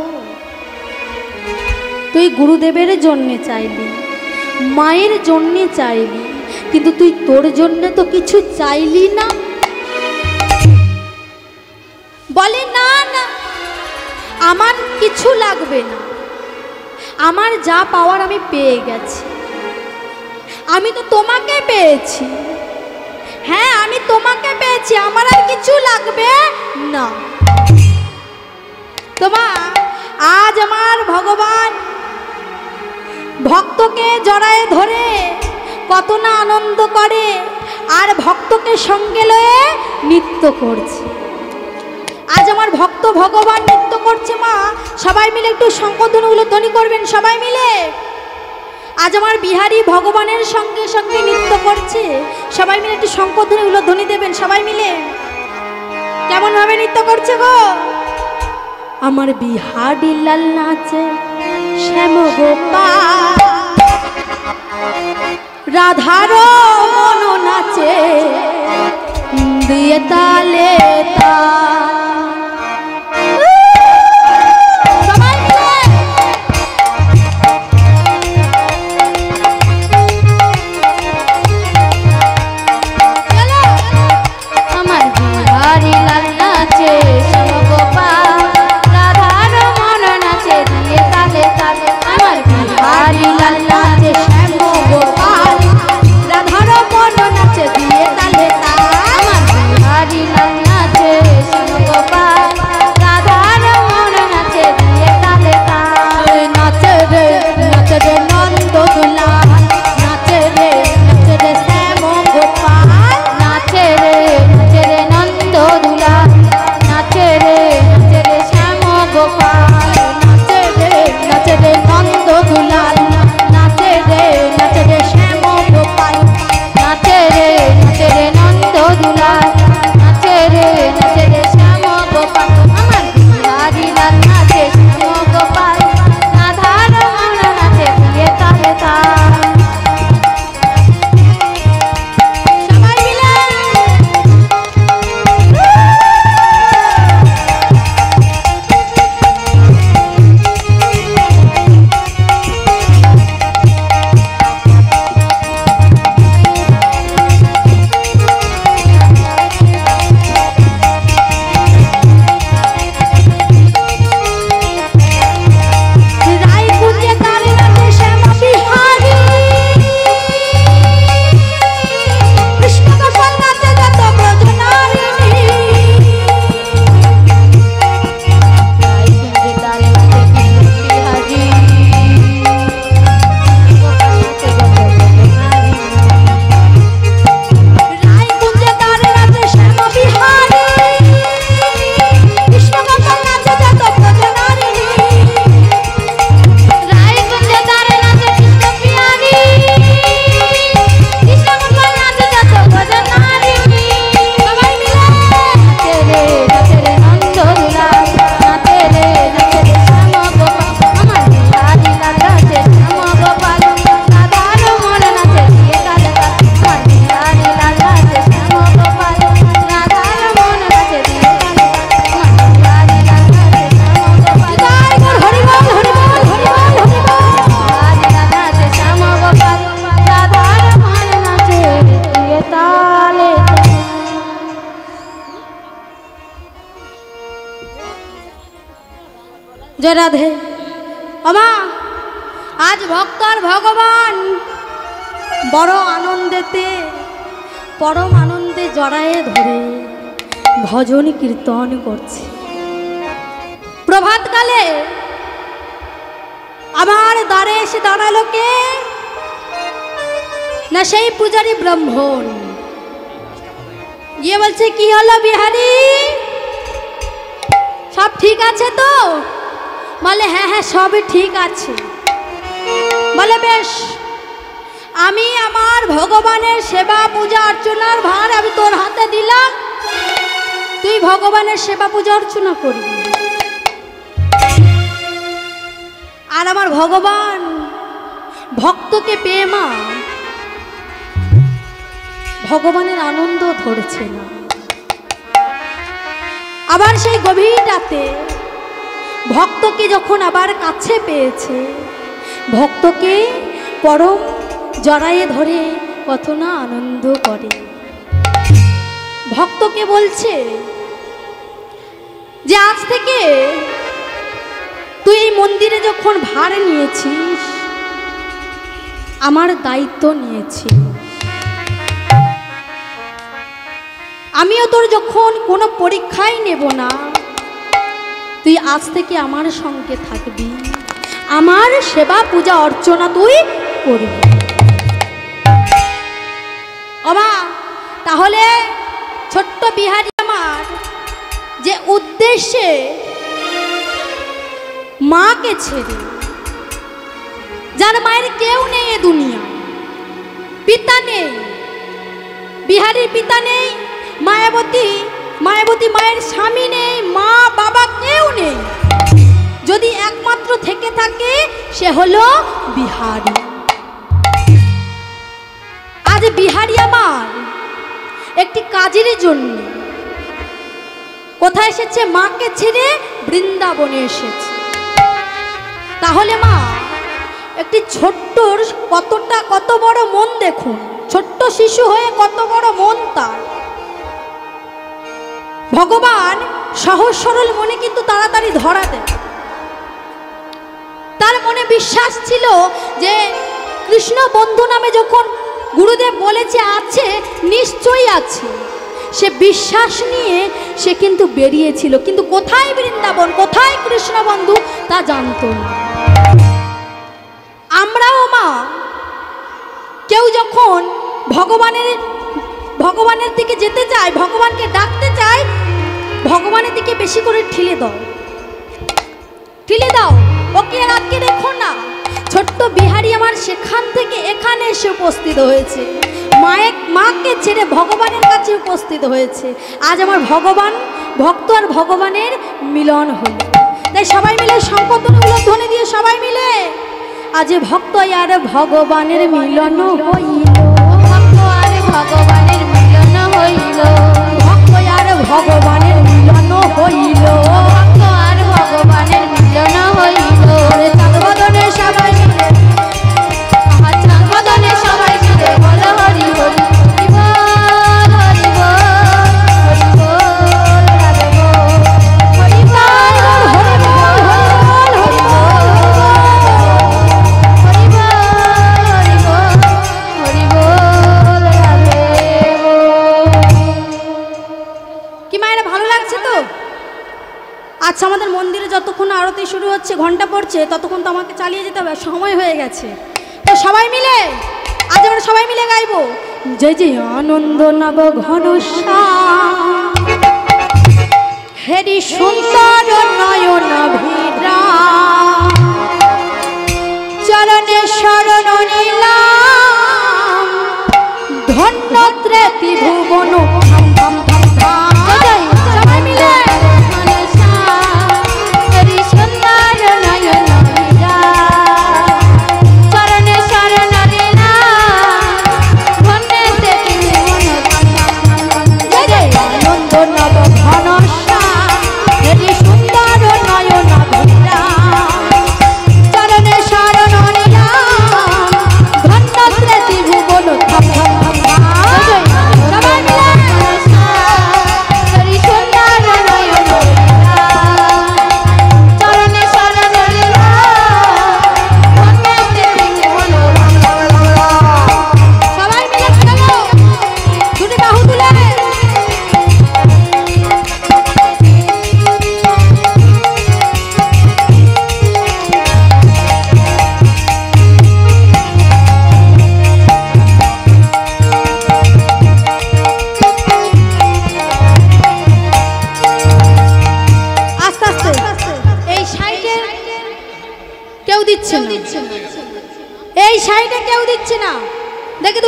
S2: তুই গুরুদেবের জন্যে চাইলি, মায়ের জন্যে চাইলি, কিন্তু তুই তোর জন্যে তো কিছু চাইলি না। বলে না না আমার কিছু লাগবে না, আমার যা পাওয়ার আমি পেয়ে গেছি, আমি তো তোমাকে পেয়েছি। হ্যাঁ আমি তোমাকে পেয়েছি, আমার আর কিছু লাগবে না। তোমার আজ আমার ভগবান ভক্তকে জড়ায়ে ধরে কত না আনন্দ করে, আর ভক্তকে সঙ্গে লয়ে নৃত্য করছে। আজ আমার ভক্ত ভগবান নৃত্য করছে মা, সবাই মিলে একটু শঙ্খধ্বনিগুলো ধ্বনি করবেন সবাই মিলে। আজ আমার বিহারি ভগবানের সঙ্গে সঙ্গে নৃত্য করছে, সবাই মিলে একটু শঙ্খধ্বনিগুলো ধ্বনি দেবেন সবাই মিলে। কেমন ভাবে নৃত্য করছে গো? আমার বিহারি লাল নাচে শ্যাম গোপাল, রাধার মন নাচে দিয়ে তালে তাল। নাচে জয় রাধে। আমা আজ ভক্ত আর ভগবান বড় আনন্দেতে পরম আনন্দে জড়ায়ে ধরে ভজন কীর্তন করছে। প্রভাতকালে আমার দ্বারে এসে দাঁড়ালো কে না সেই পূজারী ব্রাহ্মণ। গিয়ে বলছে কি হলো বিহারী, সব ঠিক আছে তো? বলে হ্যাঁ হ্যাঁ সবই ঠিক আছে। বলে বেশ, আমি আমার ভগবানের সেবা পূজা অর্চনার ভার আমি তোর হাতে দিলাম, তুই ভগবানের সেবা পূজা অর্চনা করবি। আর আমার ভগবান ভক্তকে পেয়ে মা ভগবানের আনন্দ ধরছে না। আবার সেই গভীর রাতে ভক্তকে যখন আবার কাছে পেয়েছে, ভক্তকে পরম জড়ায়ে ধরে কত না আনন্দ করে। ভক্তকে বলছে যে আজ থেকে তুই এই মন্দিরে যখন ভার নিয়েছিস আমার দায়িত্ব নিয়েছি, আমিও তোর যখন কোনো পরীক্ষাই নেব না, তুই আজ থেকে আমার সঙ্গে থাকবি, আমার সেবা পূজা অর্চনা তুই করবি। ওমা তাহলে ছোট্ট বিহারী আমার যে উদ্দেশ্যে মাকে ছেড়ে, যার মায়ের কেউ নেই এ দুনিয়া, পিতা নেই, বিহারীর পিতা নেই, মায়াবতী মায়ের স্বামী নেই, মা বাবা কেউ নেই, যদি একমাত্র থেকে থাকে সে হলো বিহারী। আজ বিহারী আমার একটি কাজের জন্য কোথায় এসেছে? মাকে ছেড়ে বৃন্দাবনে এসেছে। তাহলে মা একটি ছোট্টর কত বড় মন দেখুন, ছোট্ট শিশু হয়ে কত বড় মন তার। ভগবান সহজ সরল মনে কিন্তু তাড়াতাড়ি ধরা দেয়। তার মনে বিশ্বাস ছিল যে কৃষ্ণ বন্ধু নামে যখন গুরুদেব বলেছে আছে, নিশ্চয়ই আছে, সে বিশ্বাস নিয়ে সে কিন্তু বেরিয়েছিল, কিন্তু কোথায় বৃন্দাবন, কোথায় কৃষ্ণ বন্ধু তা জানতো না। আমরাও মা কেউ যখন ভগবানের দিকে যেতে চায়, ভগবানকে ডাকতে চায়, ভগবানের দিকে বেশি করে ঠেলে দাও, ওকে আর আজকে দেখো না। ছোট্ট বিহারী আমার সেখান থেকে এখানে এসে উপস্থিত হয়েছে, মাকে ছেড়ে ভগবানের কাছে উপস্থিত হয়েছে। আজ আমার ভগবান ভক্ত আর ভগবানের মিলন হল। তাই সবাই মিলে সংকীর্তন উলধ্বনি দিয়ে সবাই মিলে আজ ভক্ত আর ভগবানের মিলন হইল,
S1: ভক্ত আর ভগবানের মিলন হইল,
S2: ভক্ত আর ভগবানের মিলন হইল,
S1: ভক্ত আর ভগবানের মিলন হইল।
S2: চাঁদবদনে সবাই মিলে,
S1: চাঁদবদনে সবাই মিলে বল হরি হরি, হরি বল, হরি বল, হরি বল, রাধে বল, হরি বল, হরি বল, হরি বল, হরি বল, হরি বল, হরি বল, রাধে বল।
S2: কি মায়েরা ভালো লাগছে তো? আচ্ছা, আমাদের মন্দিরে যতক্ষণ আরতি শুরু হচ্ছে, ঘন্টা পড়ছে, ততক্ষণ তো আমাকে চালিয়ে যেতে হবে, সময় হয়ে গেছে। তো সবাই মিলে আজ আমরা সবাই মিলে গাইবো জয় জয় আনন্দ নব ঘনশ্যাম, হেরি সুন্দর নয়ন ভিড়া, চরণে শরণ নিলাম, ধন্য ত্রিভুবন থাম থাম থাম থাম। সবাই মিলে
S1: হরি সুন্দর নয়ন ভিড়া, চরণে শরণ নিলাম, ধন্যে ত্রিভুবন
S2: জয় জয় আনন্দ নব ঘনশ্যাম, হেরি সুন্দর নয়ন ভিড়া, চরণে শরণ নিলাম, ধন্য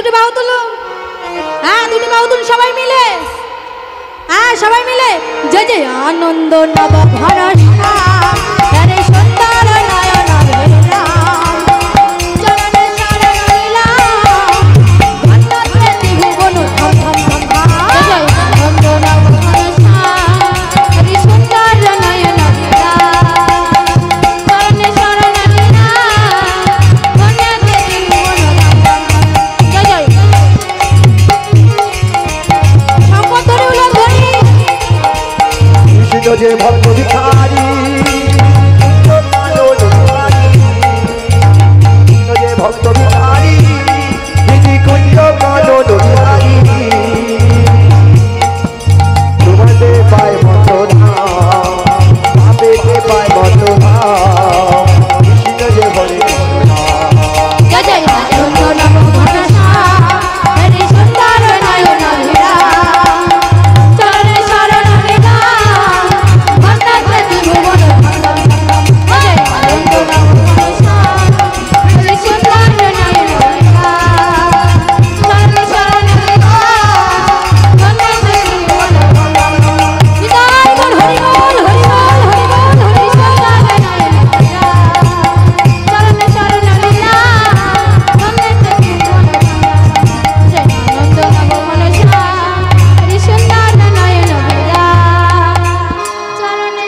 S2: দুটি বাহু তুলুন, হ্যাঁ দুটি বাহু তুলুন সবাই মিলে, হ্যাঁ সবাই মিলে। জয় জয় আনন্দ নব ভরসা রে সুন্দর নয়ন ভেরা চরণে শরণ নিলাম ধন্যতে ত্রিভুবন ধম ধম ধম ধম। জয় জয় আনন্দ নব ভরসা রে সুন্দর নয়ন ভেরা চরণে শরণ নিলাম ধন্যতে ত্রিভুবন ধম ধম ধম। জয় জয় শঙ্কর ধরে উলন ধরি
S3: কৃষ্ণ যে ভক্ত ভিখারি কৃষ্ণ যে ভক্ত ভিখারি বিধি কুঞ্জ কালো বিহারি তোমাদের পায় মত ধাম পাপেতে পায় মত ধাম কৃষ্ণ যে বলে
S2: জয় জয় আনন্দ নব ভরসা হরি সুন্দর নয়ন ভেরা চরণে শরণ নিলাম ধন্যতে ত্রিভুবন ধম ধম ধম ধম। জয় জয় আনন্দ নব ভরসা হরি সুন্দর নয়ন ভেরা চরণে শরণ নিলাম ধন্যতে ত্রিভুবন ধম ধম ধম। নিতাই গৌর হরি বল হরি বল হরি বল হরি সুন্দর নয়ন ভেরা চরণে শরণ নিলাম ধন্যতে ত্রিভুবন ধম ধম ধম। জয় আনন্দ নব ভরসা হরি সুন্দর নয়ন ভেরা চরণে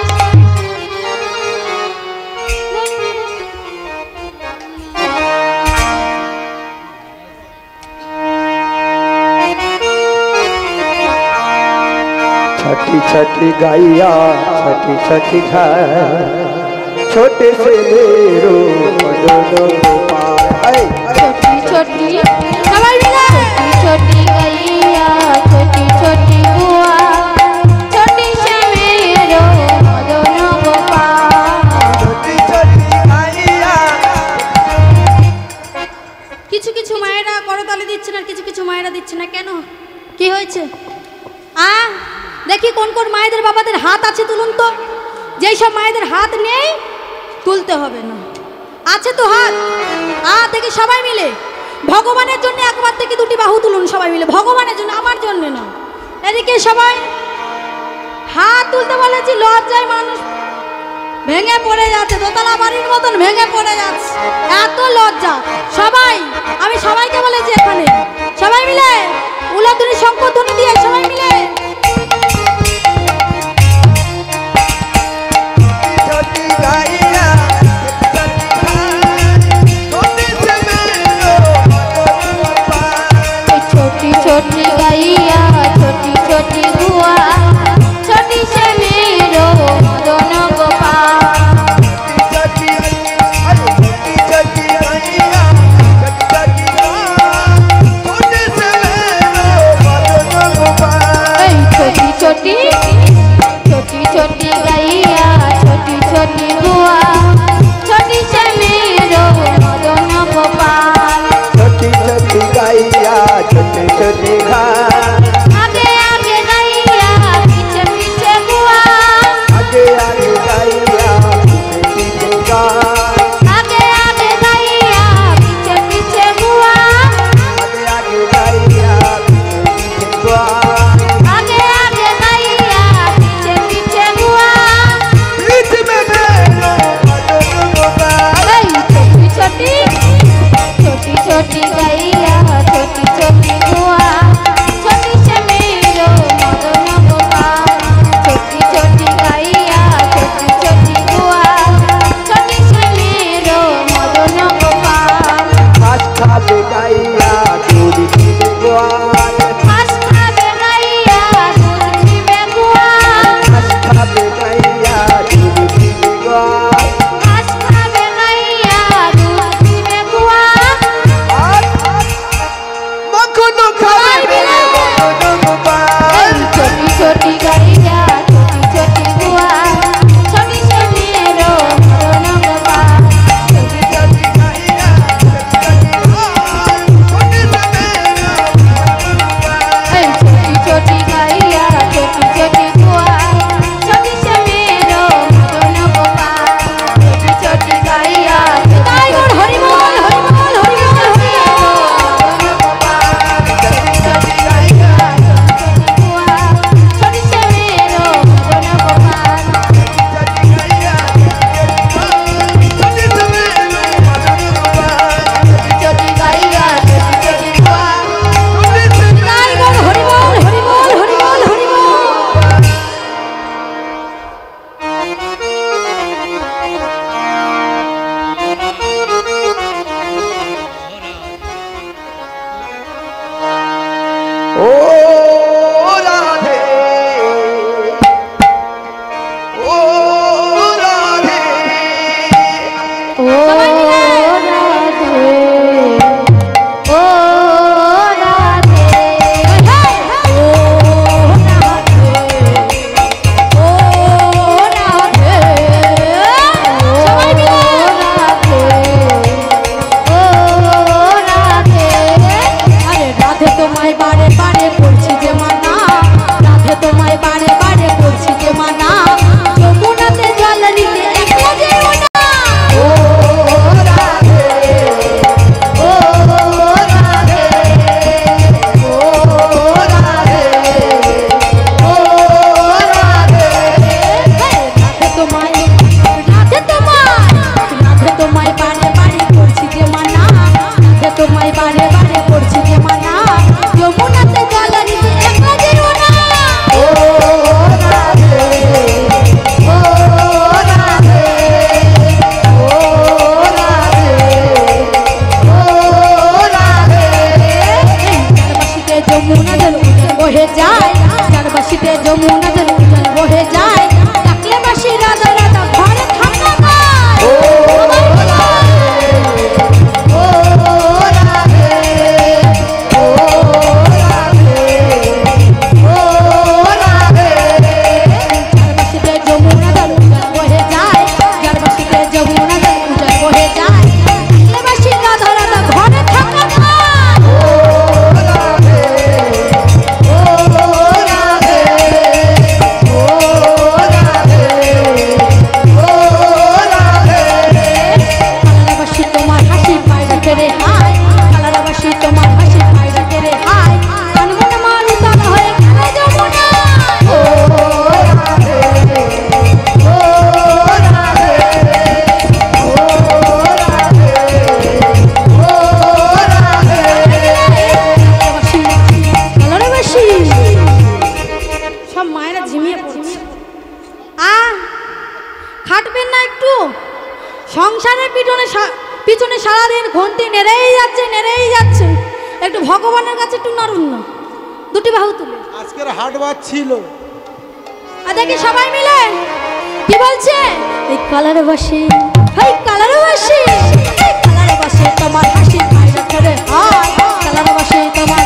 S3: छठी छठी गैया छठी छठी घर छोटे से मेरो दोनों गोपाल
S2: छोटी छोटी सवाई मिला छोटी गैया छोटी छोटी बुआ छोटी से मेरो दोनों गोपाल।
S3: छोटी छोटी गैया
S2: কিছু কিছু মায়েরা করতালি দিচ্ছে না, কিছু কিছু মায়েরা দিচ্ছে না, কেন কি হয়েছে? দেখি কোন কোন মায়েদের বাবাদের হাত আছে তুলুন তো। যেই সব মায়েদের হাত নেই তুলতে হবে না, আছে তো হাত দেখি সবাই মিলে ভগবানের জন্য একবার থেকে দুটি বাহু তুলুন সবাই মিলে, ভগবানের জন্য, আমার জন্য না। এদিকে সবাই হাত তুলতে বলেছি, লজ্জায় মানুষ ভেঙে পড়ে যাচ্ছে, দোতলা বাড়ির মতন ভেঙে পড়ে যাচ্ছে, এত লজ্জা। সবাই আমি সবাইকে বলেছি এখানে সবাই মিলে উলধ্বনি শঙ্খধ্বনি দিয়ে সবাই মিলে
S3: छोटी गैया
S2: छोटी छोटी गैया छोटी छोटी बुआ छोटी से मेरो दोनों गोपाल।
S3: छोटी छोटी गैया छोटे से मेरो दोनों गोपाल।
S2: छोटी छोटी छोटी छोटी गैया छोटी छोटी बुआ छोटी से मेरो दोनों गोपाल।
S3: छोटी छोटी गैया छोटे छोटे घर
S2: आगे आगे गैया पीछे पीछे बुआ
S3: आगे आगे गैया पीछे पीछे गाय
S2: आगे आगे गैया पीछे पीछे बुआ
S3: आगे आगे गैया पीछे पीछे गाय
S2: आगे आगे गैया पीछे पीछे बुआ।
S3: बीच में मेरो दोनों गोपाल।
S2: छोटी छोटी छोटी छोटी गैया छोटी छोटी बुआ छोटी से मेरो दोनों गोपाल। छोटी छोटी गैया छोटी छोटी बुआ छोटी से मेरो दोनों गोपाल।
S3: घास खावे गैया दूध पीवे ग्वाल
S2: घास खावे गैया दूध पीवे ग्वाल
S3: घास खावे गैया दूध पीवे ग्वाल
S2: घास खावे गैया दूध पीवे ग्वाल।
S3: मक्खन खावे मेरो दोनों गोपाल।
S2: छोटी छोटी गैया छोटी छोटी बुआ छोटी से मेरो दोनों गोपाल।
S3: छोटी छोटी गैया छोटी छोटी गाय छोटे से मेरो
S2: छोटी छोटी गैया छोटी छोटी बुआ छोटी से मेरो दोनों गोपाल। छोटी छोटी गैया हरि बोल हरि बोल हरि बोल दोनों गोपाल। যায় যার বাসিতে যমুনা জল উজান বহে যায় ডাকলে বাসি রাধা রাধা ঘরে থাকা পায়
S3: ও রাধে ও রাধে ও রাধে
S2: যার বাসিতে যমুনা জল উজান বহে যায় যার বাসিতে যমুনা জল উজান বহে যায় ডাকলে বাসি রাধা রাধা ঘরে থাকা পায়
S3: ও রাধে ও রাধে ও রাধে ও রাধে
S2: কালারাবাসী তোমার হাসি পায়রা কেড়ে হায় কালারাবাসী তোমার হাসি পায়রা কেড়ে হায় কানমন মারুতাল হয়ে গেলে যমুনায়
S3: ও রাধে ও রাধে ও রাধে ও রাধে
S2: কালারাবাসী কালারাবাসী সব মায়েরা ঝিমিয়ে পড়ছে খাটবেন না একটু সংসারের পিছনে সারাদিন ঘন্টি নেড়েই যাচ্ছে একটু ভগবানের কাছে একটু নাড়ুন না দুটি বাহু তুলে
S5: আজকের হাটবার ছিল
S2: আর দেখি সবাই মিলে কি বলছে এই কালারবাসী কালারবাসী তোমার হাসি পায়রা করে হায় কালারবাসী তোমার